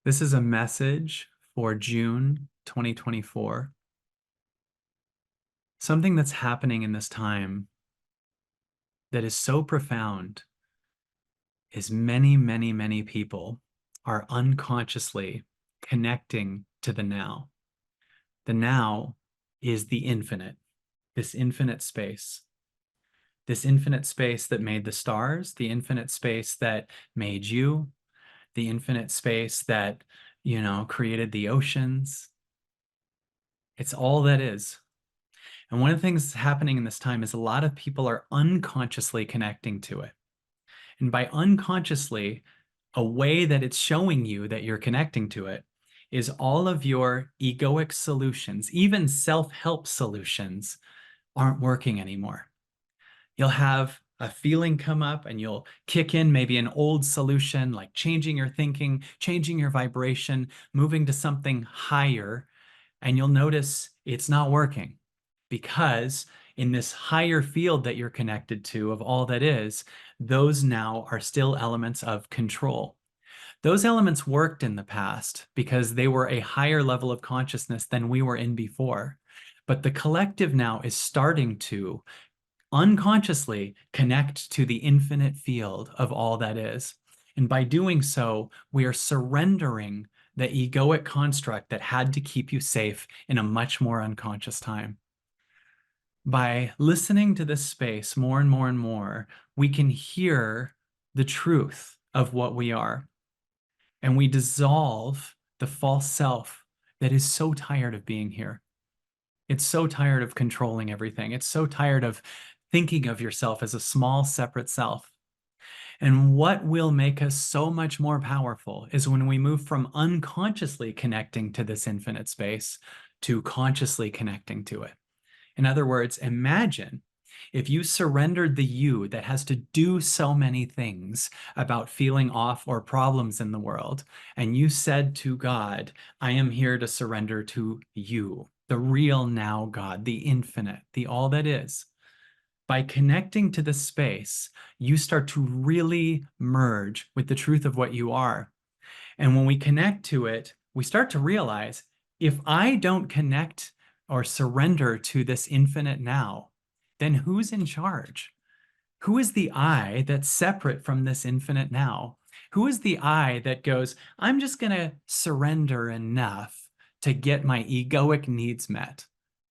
This is a message for June 2024. Something that's happening in this time that is so profound is many people are unconsciously connecting to the now. The now is the infinite, this infinite space. This infinite space that made the stars, the infinite space that made you, the infinite space that, created the oceans. It's all that is. And one of the things that's happening in this time is a lot of people are unconsciously connecting to it. And by unconsciously, a way that it's showing you that you're connecting to it is all of your egoic solutions, even self-help solutions, aren't working anymore. You'll have a feeling come up and you'll kick in maybe an old solution like changing your thinking, changing your vibration, moving to something higher, and you'll notice it's not working because in this higher field that you're connected to of all that is, those now are still elements of control. Those elements worked in the past because they were a higher level of consciousness than we were in before. But the collective now is starting to unconsciously connect to the infinite field of all that is. And by doing so, we are surrendering the egoic construct that had to keep you safe in a much more unconscious time. By listening to this space more and more and more, we can hear the truth of what we are. And we dissolve the false self that is so tired of being here. It's so tired of controlling everything. It's so tired of thinking of yourself as a small, separate self. And what will make us so much more powerful is when we move from unconsciously connecting to this infinite space to consciously connecting to it. In other words, imagine if you surrendered the you that has to do so many things about feeling off or problems in the world, and you said to God, I am here to surrender to you, the real now God, the infinite, the all that is. By connecting to this space, you start to really merge with the truth of what you are. And when we connect to it, we start to realize if I don't connect or surrender to this infinite now, then who's in charge? Who is the I that's separate from this infinite now? Who is the I that goes, I'm just going to surrender enough to get my egoic needs met,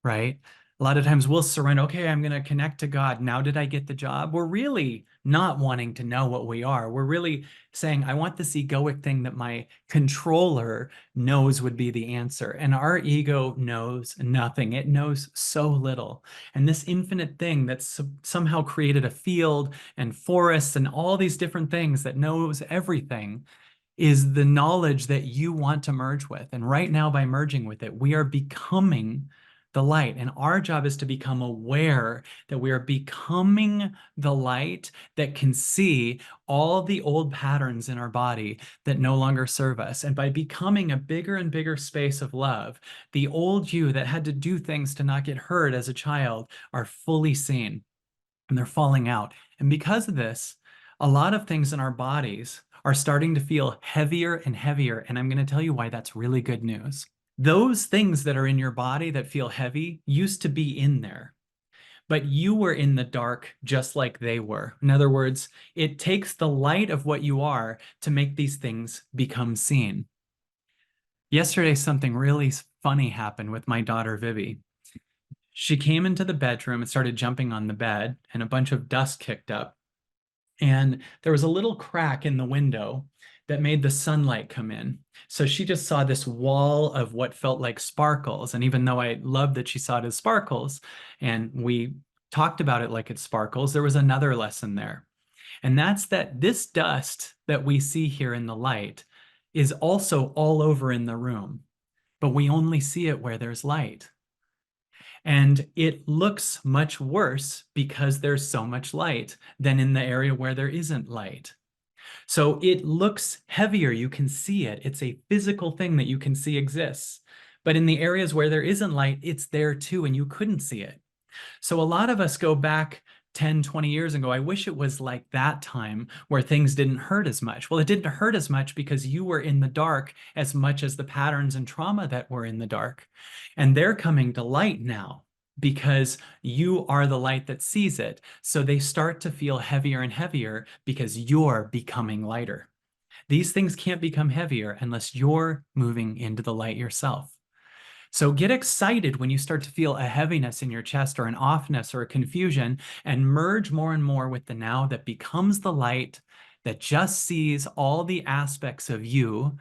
right? A lot of times we'll surrender, okay, I'm going to connect to God. Now did I get the job? We're really not wanting to know what we are. We're really saying, I want this egoic thing that my controller knows would be the answer. And our ego knows nothing. It knows so little. And this infinite thing that's somehow created a field and forests and all these different things that knows everything is the knowledge that you want to merge with. And right now, by merging with it, we are becoming the light. And our job is to become aware that we are becoming the light that can see all the old patterns in our body that no longer serve us. And by becoming a bigger and bigger space of love, the old you that had to do things to not get hurt as a child are fully seen and they're falling out. And because of this, a lot of things in our bodies are starting to feel heavier and heavier. And I'm going to tell you why that's really good news. Those things that are in your body that feel heavy used to be in there, but you were in the dark just like they were. In other words, it takes the light of what you are to make these things become seen. Yesterday, something really funny happened with my daughter, Vivi. She came into the bedroom and started jumping on the bed, and a bunch of dust kicked up. And there was a little crack in the window that made the sunlight come in. So she just saw this wall of what felt like sparkles. And even though I loved that she saw it as sparkles, and we talked about it like it's sparkles, there was another lesson there. And that's that this dust that we see here in the light is also all over in the room, but we only see it where there's light. And it looks much worse because there's so much light than in the area where there isn't light. So it looks heavier. You can see it. It's a physical thing that you can see exists. But in the areas where there isn't light, it's there too, and you couldn't see it. So a lot of us go back 10, 20 years ago, I wish it was like that time where things didn't hurt as much. Well, it didn't hurt as much because you were in the dark as much as the patterns and trauma that were in the dark. And they're coming to light now because you are the light that sees it. So they start to feel heavier and heavier because you're becoming lighter. These things can't become heavier unless you're moving into the light yourself. So get excited when you start to feel a heaviness in your chest or an offness or a confusion, and merge more and more with the now that becomes the light that just sees all the aspects of you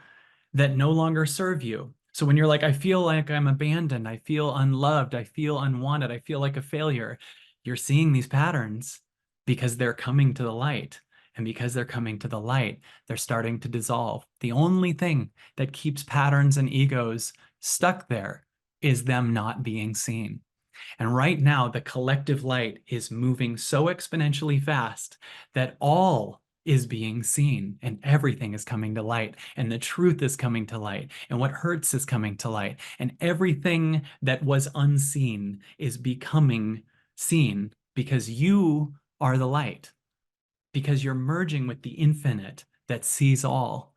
that no longer serve you. So when you're like, I feel like I'm abandoned, I feel unloved, I feel unwanted, I feel like a failure, you're seeing these patterns because they're coming to the light. And because they're coming to the light, they're starting to dissolve. The only thing that keeps patterns and egos stuck there is them not being seen. And right now, the collective light is moving so exponentially fast that all is being seen and everything is coming to light and the truth is coming to light and what hurts is coming to light and everything that was unseen is becoming seen because you are the light, because you're merging with the infinite that sees all,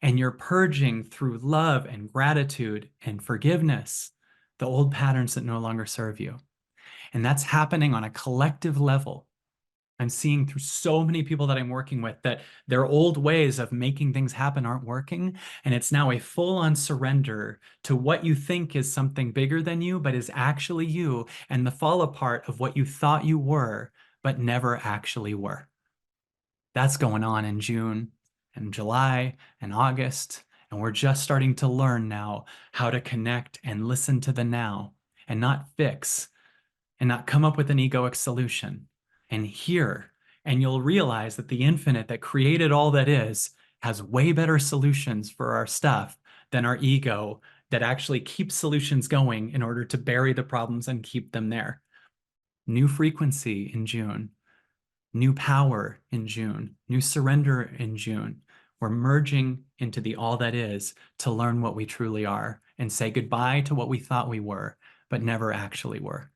and you're purging through love and gratitude and forgiveness the old patterns that no longer serve you. And that's happening on a collective level. I'm seeing through so many people that I'm working with that their old ways of making things happen aren't working. And it's now a full-on surrender to what you think is something bigger than you, but is actually you, and the fall apart of what you thought you were, but never actually were. That's going on in June and July and August. And we're just starting to learn now how to connect and listen to the now and not fix and not come up with an egoic solution and hear. And you'll realize that the infinite that created all that is has way better solutions for our stuff than our ego that actually keeps solutions going in order to bury the problems and keep them there. New frequency in June. New power in June, new surrender in June. We're merging into the all that is to learn what we truly are and say goodbye to what we thought we were, but never actually were.